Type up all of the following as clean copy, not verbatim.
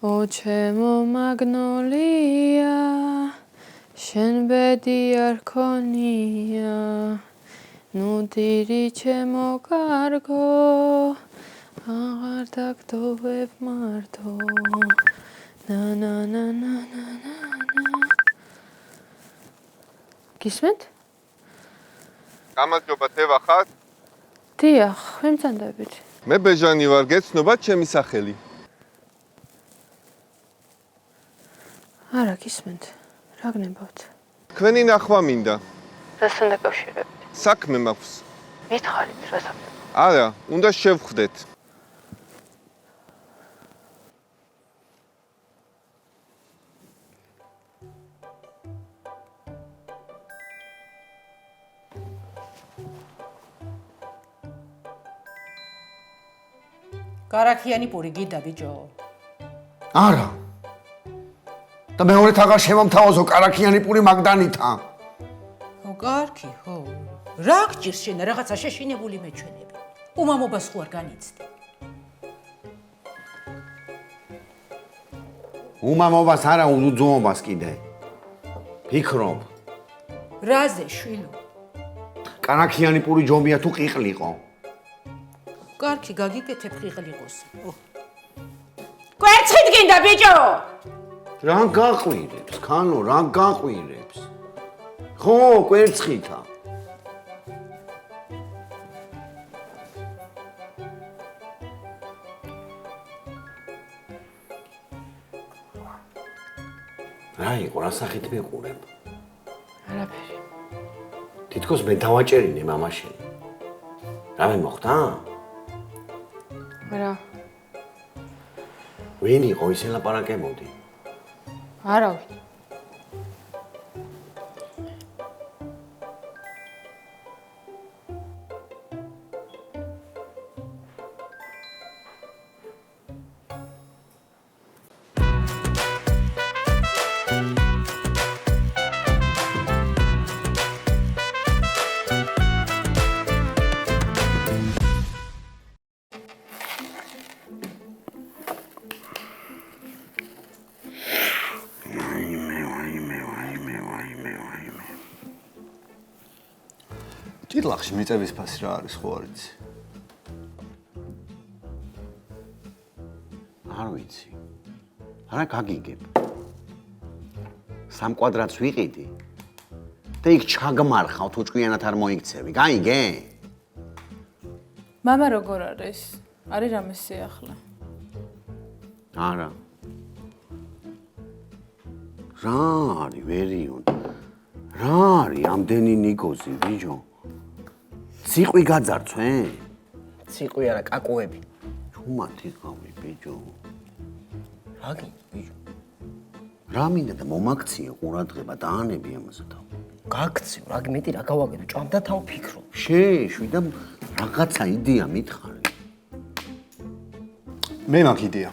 ო ჩემო მაგნოლია შენ ბედი არ ქონია ნუ დირი ჩემო კარგო აღარ დაგდოვებ მარტო na გისმენთ? გამარჯობა თევა ხარ? დიახ, ვიმწანდებით. მე ბეჟანი ვარ, გეცნობა ჩემი სახელი. არა, გისმენთ. რა გნებავთ? თქვენი ნახვა მინდა. რას უნდა გავშერებთ? საქმე მაქვს. მითხარით, რა საქმე? არა, უნდა შევხვდეთ. კარაქიანი პური გიდა ბიჭო. არა. და მეორე თაღარ შემომთავაზო კარაქიანი პური მაგდანითა. ხო, კარგი, ხო. რა გჭირს შენ რაღაცა შეშინებული მეჩვენები? უმამობას ხო არ განიცდი? უმამობას არა, უძოობას კიდე. ფიქრობ. რაზე შვილო? კარაქიანი პური ჯობია თუ ყიყლიყო. კარგი, გაგიკეთებ ყიყლიყოს. კვერცხით გინდა ბიჭო? რა გაყვირებს, ხანო, რა გაყვირებს? ხო, კვერცხითა. რა იყო, რა სახით მეყურებ? არაფერი. თითქოს მე დავაჭერინე მამაშენ. რამე მოხდა? რა? ვინ იყო ის ელაპარაკებოდი? არავინ. ჭირლახში მიწების ფასი რა არის ხო არ იცი? არ ვიცი. არა გაგიგებ. 3 კვადრატს ვიყიდი. და იქ ჩაგმარხავ თუ ჭკვიანად არ მოიქცევი. გაიგე? მამა როგორ არის? არის რამე სიახლე? არა. რა არის ვერიონ? რა არის ამდენი ნიგოზი ბიჭო? ციყვი გაძარცვენ? ციყვი არა, კაკუები. ჩუმათი გავი ბიჭო. რა გინდა ბიჭო? რა მინდა და მომაქციე ყურადღება დაანები ამაზე თავ. გაქცევ, რა მეტი რა გავაგებ, ჭამდა თავ ფიქრო. შეეშვი და რაღაცა იდეა მითხარი. მე მაქვს იდეა.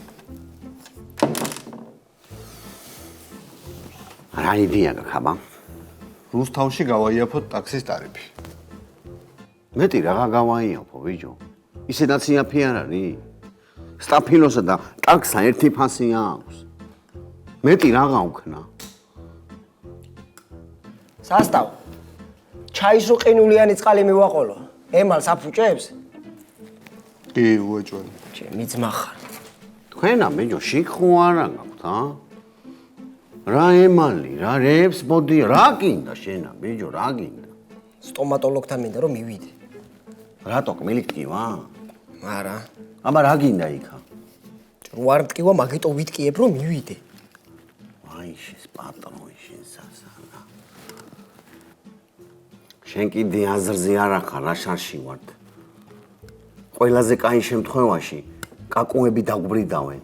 რა იდეა გაქაბა? რუსთავში გავაიაფოთ ტაქსის ტარიფი. მეტი რაღა გავაიაფო ბიჭო. ისედაც იაფი არ არის. სტაფილოსა და ტაქსა ერთი ფასი აქვს. მეტი რაღა უქნა. სასტავ. ჩაის რო ყინულიანი წყალი მივაყოლო. ემალს აფუჭებს? კი, უეჭველი. ჩემი ძმა ხარ. თქვენა ბიჭო შიქ ხო არა გაქვთ, ა? რა ემალი, რა რეებს ბოდი, რა გინდა შენა ბიჭო, რა გინდა? სტომატოლოგთან მინდა რომ მივიდე. რატო კმილიკტივა? არა. აბა რა გინდა იქა? რო არ მტკივა მაგიტო ვიტკიებ რომ მივიდე. აი შეს პატრონი შენ სასანა. შენ კიდე აზრზე არ ახარ, რა შარში ვართ. ყველაზე კაი შემთხვევაში კაკუები დაგბრიდავენ.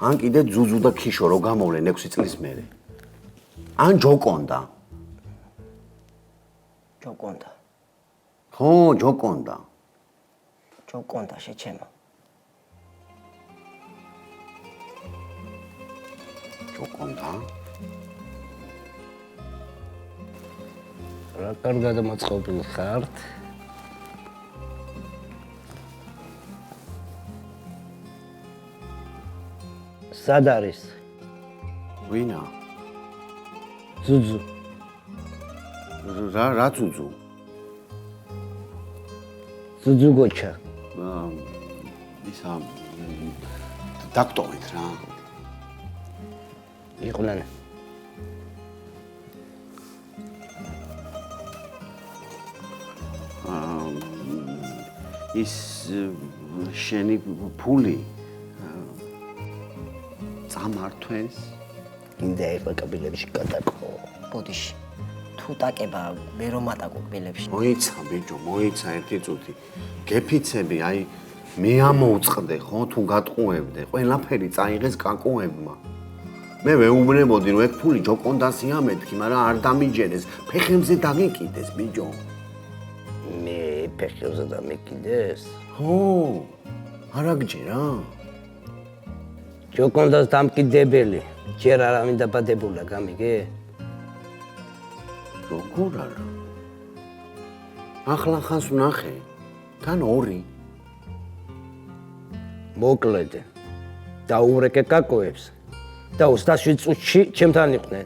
ან კიდე ძუძუ და ქიშო რო გამოვლენ 6 წლის მერე. ან ჯოკონდა. ჯოკონდა. ხო, ჯოკონდა. ჯოკონდა შეჩემო. ჯოკონდა? რა კარგად მოწყობილ ხართ? სად არის? ვინა? ძუძუ. რა ძუძუ? ძუძუ გოჩა. ისა დაქტოვით რა. იყვნენ. ის შენი ფული წამართვენს? იმდა იყო კაბინეტში გადაკო. ბოდიში. თუ ტაკება მე რომ ატაკო კაბინეტში. მოიცა ბიჭო, მოიცა ერთი წუთი. გეფიცები, აი მე ამოუწყდე ხო თუ გატყუებდე. ყველაფერი წაიღეს კაკოებმა. მე ვეუბნებოდი რომ ეგ ფული ჯოკონდასია მეთქი, მაგრამ არ დამიჯერეს. ფეხებზე დაგიკიდეს ბიჭო. მე ფეხებზე დამიკიდეს. ხო, არა გჯერა? ჯოკონდას დამკიდებელი. ჯერ არ ამინდა ბადებულა, გამიგე? როგორ არა? ახლა ხანს ვნახე. თან ორი. მოკლედ. დაურეკე კაკოებს და 27 წუთში ჩემთან იყვნენ.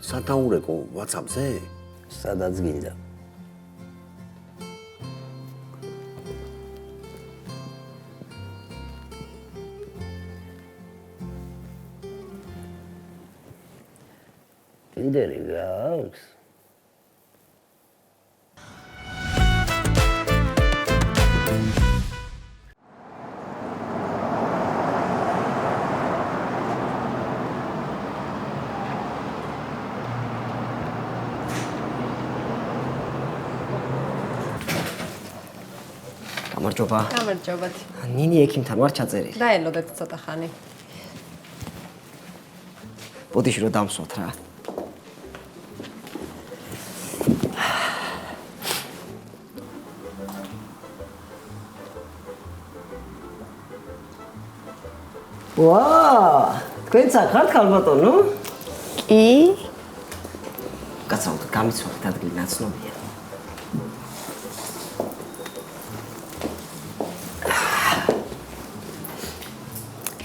სათაურეკო WhatsApp-ზე? სადაც გინდა. ტინდერი გაქვს? გამარჯობა. გამარჯობათ. ნინი ექიმთან ვარ ჩაწერილი. დაელოდეთ ცოტა ხანი. ბოდიში რომ დამსვათ რა. ვა! თქვენ ხართ ხალბატონო? კი? კაცო, გამიცვალეთ ადგილი ნაცნობია.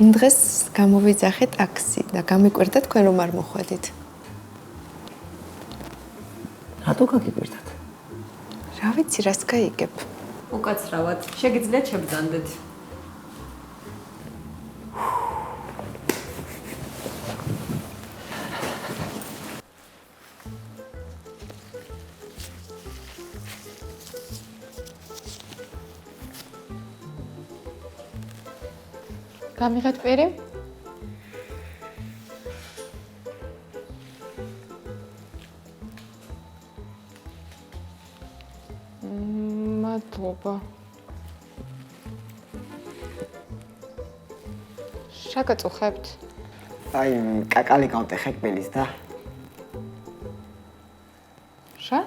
იმ დღეს გამოვიძახე ტაქსი და გამიკვირდა თქვენ რომ არ მოხვედით. რატო გაგიკვირდათ? რა ვიცი, რას გაიგებ? უკაცრავად, შეგიძლიათ შეგძანდეთ. გამიღეთ პირი? მადლობა. რა გაწუხებთ? აი, კაკალი გავტეხე კბილის და. რა?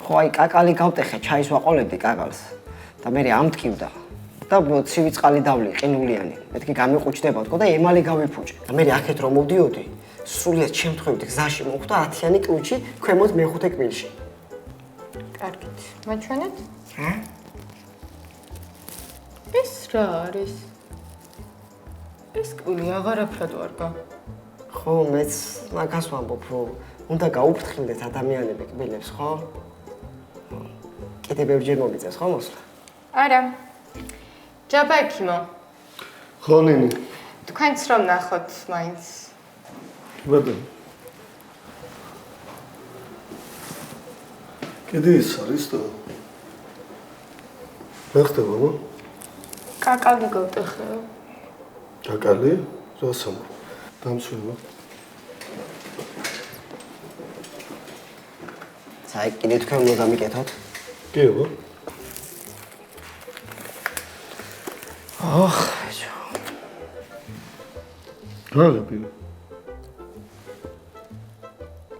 ხო, აი, კაკალი გავტეხე, ჩაის ვაყოლებდი კაკალს. და მე ამტკივდა. და ცივი წყალი დავლი ყინულიანი. მეთქი გამიყუჩდება თქო და ემალი გავიფუჭე. და მე აქეთ რომ მოვდიოდი, სრულიად შემთხვევით გზაში მოხვდა 10-იანი ключი ქვემოთ მეხუთე კბილში. კარგით. მაჩვენეთ? ჰა? ეს რა არის? ეს კბილი აღარაფრად ვარგა. ხო, მეც მაგას ვამბობ, რომ უნდა გაუფრთხილდეთ ადამიანები კბილებს, ხო? კიდე ბევრჯერ მომიწევს, ხო მოსვლა? არა. ჯაბა ექიმო. ხო, ნინი. თქვენც რომ ნახოთ მაინც. ბატონო. კიდე ის არის და რა ხდება, მო? კაკალი გავტეხეო. კაკალი? რასამ? დამსვენა. საი კიდე თქვენ უნდა გამიკეთოთ? კი, ხო? ოხ, რა გაფიქრე?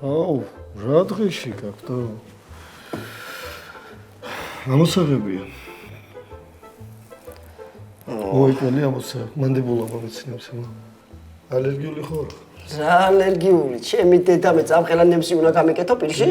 აუ, რა დღეში გაქვთ? ამოსაღებია. მოიწველი ამოსაღ, მანდებულა მომიცნებს, ალერგიული ხარ? რა ალერგიული, ჩემი დედამე წამყელა ნემსი უნდა გამიკეთო პირში?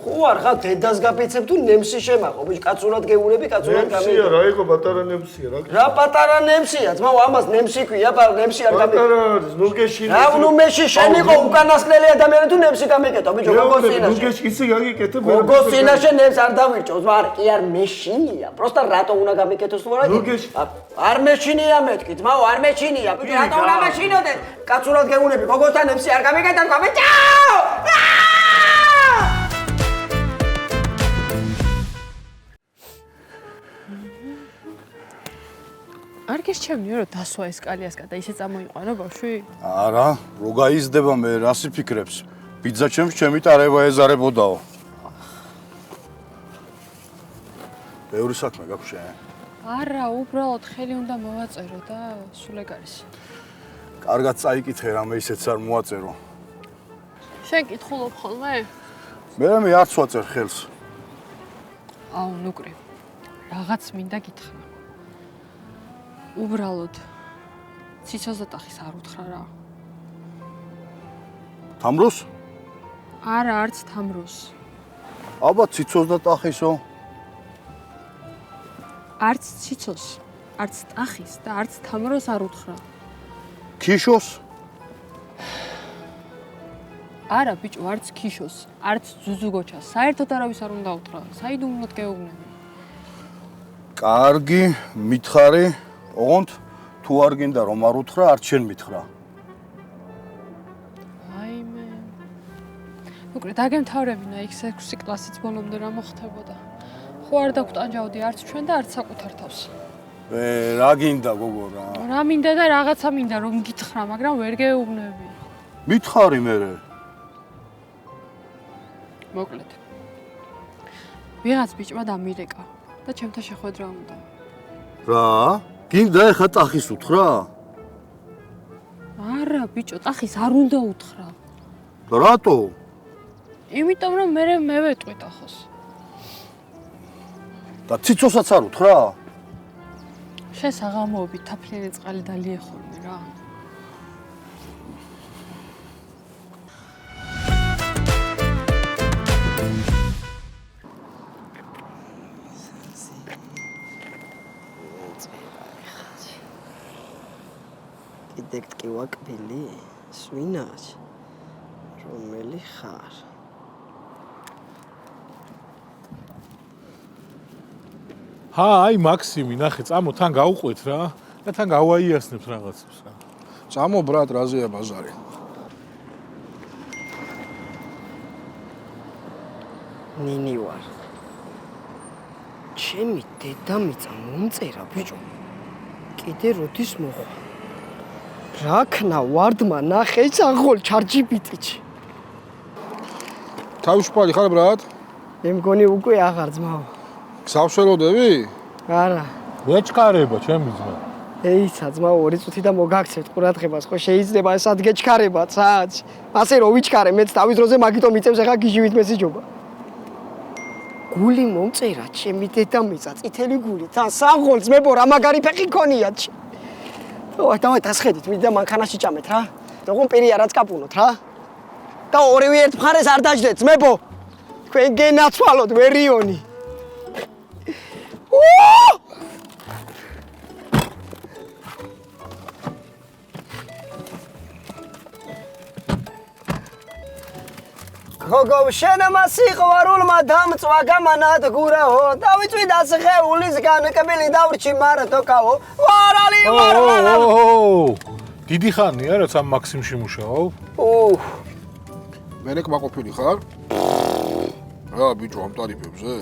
ხო არ ხარ დედას გაფიცებ თუ ნემსი შემაყო ბიჭ კაცურად გეურები კაცურად ნემსია რა იყო პატარა ნემსია რა პატარა ნემსია ძმაო ამას ნემსი ქვია ნემსი არ გამი პატარა ნუგეში რა ნუმეში შენ იყო უკანასკნელი ადამიანი თუ ნემსი გამიკეთო ბიჭო გოგოს წინაშე ნუგეში ისე გაგიკეთე გოგოს წინაშე ნემს არ დავირჭო ზმარ კი არ მეშინია პროსტა რატო უნდა გამიკეთოს თუ არა არ მეშინია მეთქი ძმაო არ მეშინია ბიჭო რატო უნდა მეშინოდე კაცურად გეუნები გოგოსთან ნემსი არ გამიკეთო გამეჭაო არ გესჩემნიო რომ დასვა ეს კალიასკა და ისე წამოიყვანო ბავშვი? არა, რო გაიზრდება მე რასი ფიქრებს? პიცა ჩემს ჩემი ტარება ეზარებოდაო. ბევრი საქმე გაქვს შენ? არა, უბრალოდ ხელი უნდა მოვაწერო და სულ ეგ არის. კარგად წაიკითხე რამე ისეც არ მოაწერო. შენ კითხულობ ხოლმე? მე არც ვაწერ ხელს. აუ, ნუკრი. რაღაც მინდა გითხრა. უბრალოდ ციცოს და ტახის არ უთხრა რა. თამროს? არა, არც თამროს. ალბათ ციცოს და ტახისო. არც ციცოს, არც ტახის და არც თამროს არ უთხრა. ქიშოს? არა, ბიჭო, არც ქიშოს, არც ზუზუგოჩას. საერთოდ არავის არ უნდა უთხრა. საიდუმლოდ გეუბნები. კარგი, მითხარი. ოღონდ თუ არ გინდა რომ არ უთხრა, არ შენ მითხრა. აიმე. უკრე დაგემთავრებინა იქ 6 კლასის ბოლომდე რა მოხდებოდა. ხო არ დაგვტანჯავდი არც ჩვენ და არც საკუთარ თავს. რა გინდა გოგო რა? რა მინდა და რაღაცა მინდა რომ გითხრა, მაგრამ ვერ გეუბნები. მითხარი მერე. მოკლედ. ვიღაც ბიჭმა დამირეკა და ჩემთან შეხვედრა უნდა. რა? გინდა ეხა ტახის უთხრა? არა, ბიჭო, ტახის არ უნდა უთხრა. რატო? იმიტომ რომ მე ვეტყვი ტახოს. და ციცოსაც არ უთხრა? შენ საღამოობით თაფლიანი წყალი დალიე ხოლმე რა. დექტკივა კბილი სვინაჩ რომელი ხარ აი მაქსიმი ნახე წამო თან გაუყვეთ რა და თან გავაიასნებთ რაღაცებს რა წამო ბრატ რაზეა ბაზარი ნინი ვარ ჩემი დედამიწა მომწერა ბიჭო კიდე როდის მოხვა რაკნა ვარდმა ნახე წაღოლ ჩარჯიბიტიჩი თავშფალი ხარ ბრატ? მე მგონი უკვე აღარ ძმაო გსავშველოდები? არა ვეჩქარება ჩემი ძმა ეიცა ძმაო 2 წუთი და მოგაქცევთ ყურადღებას ხო შეიძლება ეს ადგეჩქარება ცაც ასე რომ ვიჩქარე მეც თავის დროზე მაგითო მიწევს ახლა გიჟივით მესიჯობა გული მომწერა ჩემი დედამიწა წითელი გული თან საღოლ ძმებო რა მაგარი ფეხი ქონიათ დავай დასხედით მინდა მანქანაში ჭამეთ რა თქო პირი არაც კაპუნოთ რა და ორივე ერთ მხარეს არ დაждეთ ძმებო თქვენ გენაცვალოთ ვერიონი გოგო შენმა სიყვარულმა დამწვა გამანად გურაო დავიწვი დასხეულისგან კბილი დავრჩი მარტოკაო ვარალი დიდი ხანია რაც ამ მაქსიმში მუშაობ? მე კმაყოფილი ხარ? რა ბიჭო ამ ტარიფებზე?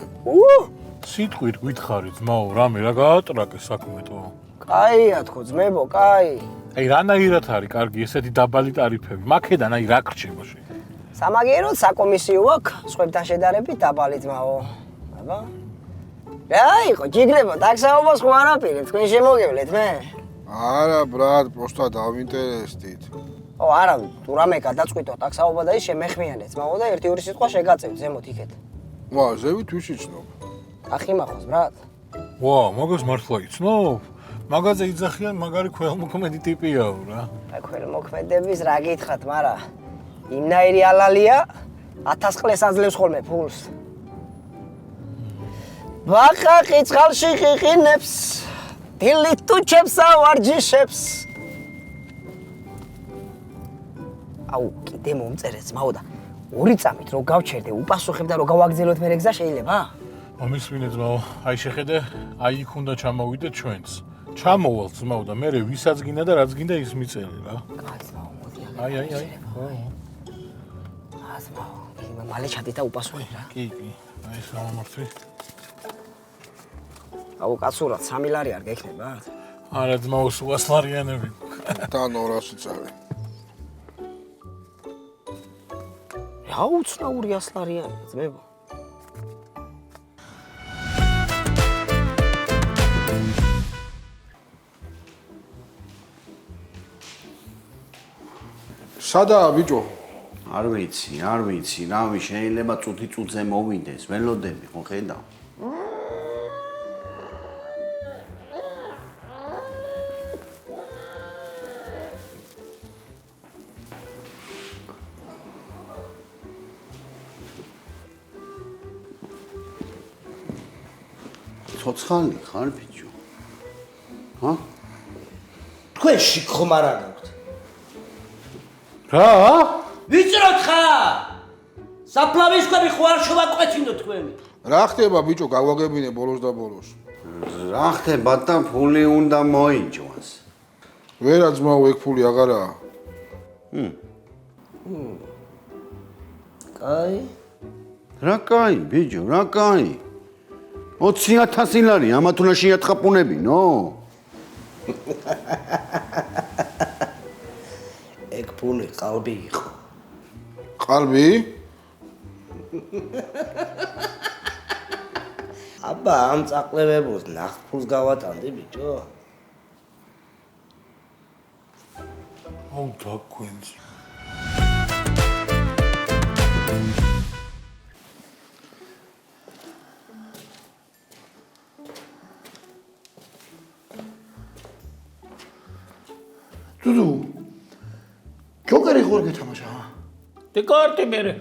სიტყვით გითხარი ძმაო რამე რა გაატრაკე საქმეთო? კაია თქო ძმებო კაი აი რანაირად არის კარგი ესეთი დაბალი ტარიფები მაქედან აი რა გრჩება შე? სამაგიეროდ საკომისიო აქვს სხვებთან შედარებით დაბალი ძმაო აბა რა იყო ჯიგრებო ტაქსაობას ხო არაპირებ თქვენ შემოგევლეთ მე არა ბრატ პროსტა დავინტერესდით ო არა თუ რამე გადაწყვიტო ტაქსაობა და ის შემეხმიანეთ ძმაო და 1-2 სიტყვა შეგაწევთ ზემოთ იქეთ ვა ზევით ვის იცნობ ახიმახოს ბრატ ვა მაგას მართლა იცნობ მაგაზე იძახიან მაგარი ქველმოქმედი ტიპიაო რა აი ქველმოქმედების რა გითხრათ მარა იმნაირი ალალია 1000 ყლეს აძლევს ხოლმე ფულს ვახახი წყალში ხიხინებს, დილი ტუჩებს ავარჯიშებს. აუ, კიდე მომწერე ძმაო და 2 წამით რო გავჩერდე, უპასუხებ და რო გავაგზავნოთ მე გზა შეიძლება? მომისმინე ძმაო, აი შეხედე, აი იქ უნდა ჩამოვიდეთ ჩვენც. ჩამოვალ ძმაო და მე ვისაც გინდა და რაც გინდა ის მიწერე რა. კაცმაო, მოდი. აი. ხო. აზმაო, მალე ჩადე და უპასუხებ რა. კი. აი ეს გამომართვი. აუ, კაცურად 3 ლარი არ გექნება? არა ძმაო, 100 ლარიანები. თან 200 წავი. რა უცნაური 100 ლარიანი ძმებო. სადაა ბიჭო? არ ვიცი, რავი, შეიძლება წუთი წუთზე მოვიდეს, ველოდები, ხო ხედავ. ცოცხალი ხარ ბიჭო? ჰა? თქვენ შიქხომ არ აგაქვთ? რა? ვიწროთ ხარ? საფლავის ხვები ხო არ შევაკვეცინო თქვენი? რა ხდება ბიჭო, გავაგებინე ბოლოს და ბოლოს. რა ხდება და ფული უნდა მოიჯვას. ვერა ძმაო, ეგ ფული აღარაა. კაი. რა კაი, ბიჭო, რა კაი? 20,000 ლარი, ამათ უნდა შეატყაპუნებინო? ეგ ფული ყალბი იყო. ყალბი? აბა, ამ წაყლებებულს ნახტფულს გავატანდი ბიჭო. აუ დაგვენს. დუდუ. ჯოკერი ხوار გეთამაშა? დეკარტი მერე.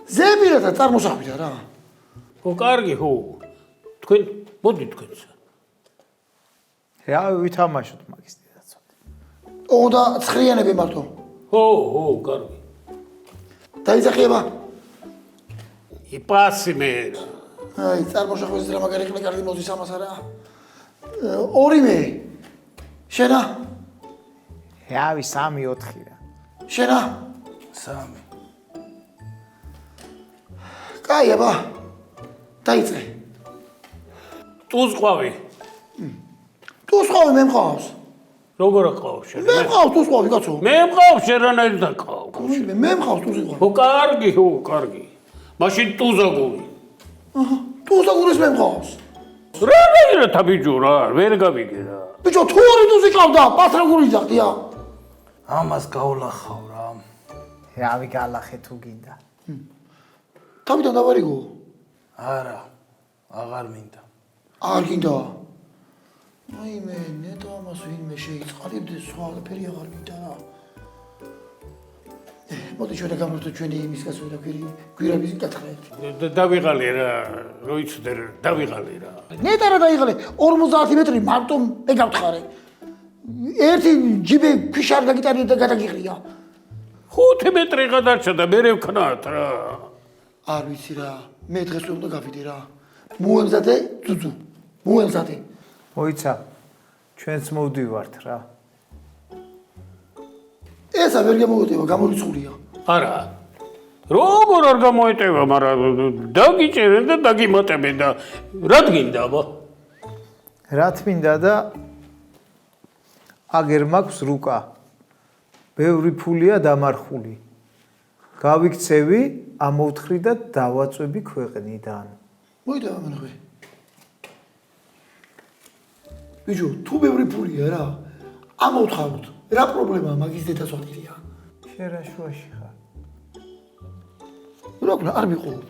ზებირა და წარმოსახვითა რა. ხო, კარგი, ხო. თქვენ მოდი თქვენც. რა ვითამაშოთ მაგის დედაცო. და ცხრიანები მარტო. ხო, კარგი. დაიძახება? იპასი მე. აი, წარმოსახვის რა მაგარი ყლე კარგი მოდის ამას არა. 2 მე. შენა? რავი 3-4 რა. შენა? 3. კაი აბა. დაიწყე. ტუზყვავი. ტუზყვავი მე მყავს. როგორ ყავს შენ? მე მყავს ტუზყვავი კაცო. მე მყავს შენანაირ და ყავს. მე მყავს ტუზყვავი. ხო, კარგი. მაშინ ტუზაგური. აჰა, ტუზაგურის მე მყავს. რა თაბიჯო რა, ვერ გავიგე რა. ბიჭო, თუ ორი ტუზი ყავდა, პასტრაგური ძახდია. ამას გავლახავ რა. რავი გალახე თუ გინდა. თავიდან დავარიგო? არა, აღარ მინდა. აღარ გინდა? აი მე ნეტო ამას ვინმე შეიწყალებდეს, სხვა ფერი აღარ გინდა რა. მოდი ჩვენ გამოვიდეთ ჩვენი იმის გასვლა და გვირაბის გათხრით. დავიღალე რა, როიცდე დავიღალე რა. ნეტა რა დაიღალე, 50 მეტრი მარტო მე გავთხარე. ერთი ჯიბე ქვიშა არ გაგიტანია და გადაგიღრია. 5 მეტრი გადარჩა და მე ვქნათ რა. არ ვიცი რა, მე დღეს უნდა გავიდე რა. მოელზადე, ძუძუ. მოელზადე. მოიცა, ჩვენც მოვდივართ რა. ესა ვერ გამოვიტევა, გამორიცხულია. არა. როგორ არ გამოეტევა, მაგრამ დაგიჭერენ და დაგიმატებენ და რა გინდა აბა? რა თმინდა და აგერ მაქვს რუკა. ბევრი ფულია დამარხული. გავიქცევი, ამოვთხრი და დავაწვევი ქვეყნიდან. მოიდება მენხვი. ბიჭო, თუ ბევრი ფულია რა, ამოვთხაროთ. რა პრობლემაა მაგის დედაცვათია? შენ რა შუაში ხარ? რა გქნა, არ მიყოლებ.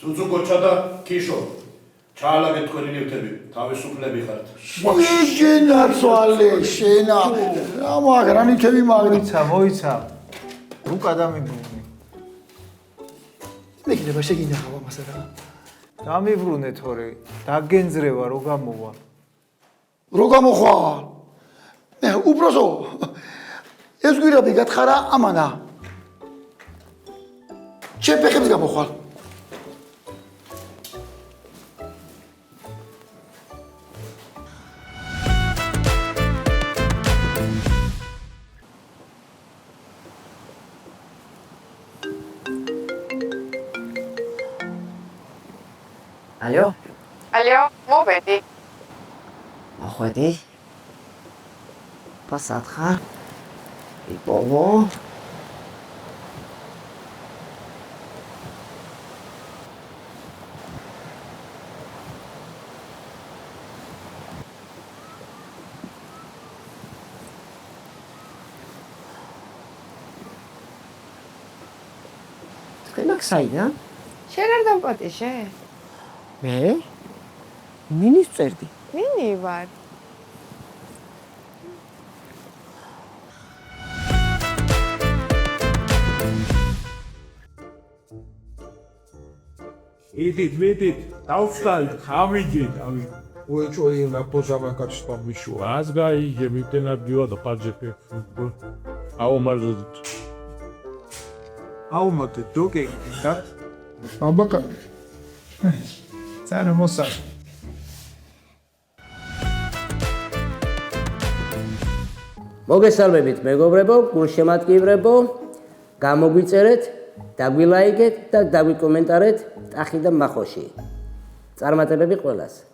ძუძუ გოჩა და ქიშო. ჩაალაგეთ თქვენი ნივთები, თავისუფლები ხართ. შენა ცვალე, შენა. რა მაგრანითები მაგრით. მოიცა. რუკა დამიბრუნე. მე კიდევ შეგინახავ ამასა რა. დამიბრუნე თორე, დაგენძრევა რო გამოვა. რო გამოხვალ. მე უბრალო ეს გვირაბი გათხარა ამანა. ჩემფეხებს გამოხვალ. ალო? ალო, მოვედი. მოხვედი? პასად ხარ? იპოვო? თქვენ აქ საიდან? შენ არ დამპატიშე? მე? მინის წერდი. მინი ვარ. იდით, მიდით, დავხსნით, ამიგეთ, ამი. უეჭოი რა პოზავა კაცს პამიშო. ას გაიგე, მიტენად გივა და პაჯეფე. აუმარზოთ. აუმატე დოკე და აბაკა. წანა მოსა. მოგესალმებით მეგობრებო, გულშემატკივრებო, გამოგვიწერეთ, დაგვილაიკეთ და დაგვიკომენტარეთ ტახი და მახოში. წარმატებები ყველას.